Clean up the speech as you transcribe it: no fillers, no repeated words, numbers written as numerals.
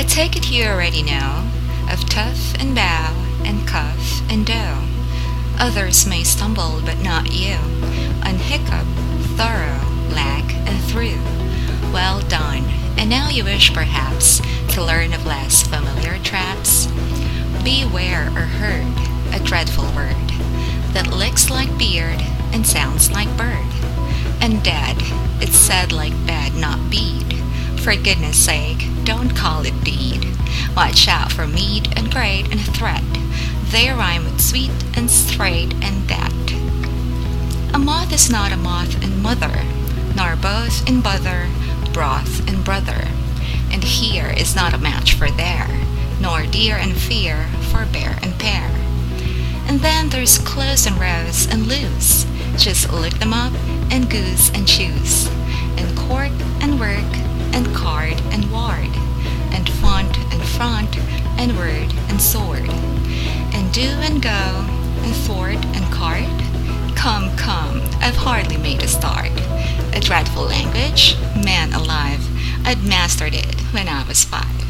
take it you already know of tough and bow and cuff and dough. Others may stumble, but not you, on hiccup, thorough, lag, and through. Well done, and now you wish perhaps to learn of less familiar traps. Beware or heard, a dreadful word that licks like beard and sounds like bird. And dead, it's said like bed, not bead. For goodness sake, don't call it deed. Watch out for mead and grade and thread. They rhyme with sweet and straight and that. A moth is not a moth and mother, nor both in bother, broth and brother. And here is not a match for there, nor deer and fear for bear and pear. And then there's close and rose and loose. Just look them up and goose and choose. And court and work and card and ward. And font and front and word and sword. And do and go and thwart and card. Come, come, I've hardly made a start. A dreadful language, man alive, I'd mastered it when I was 5.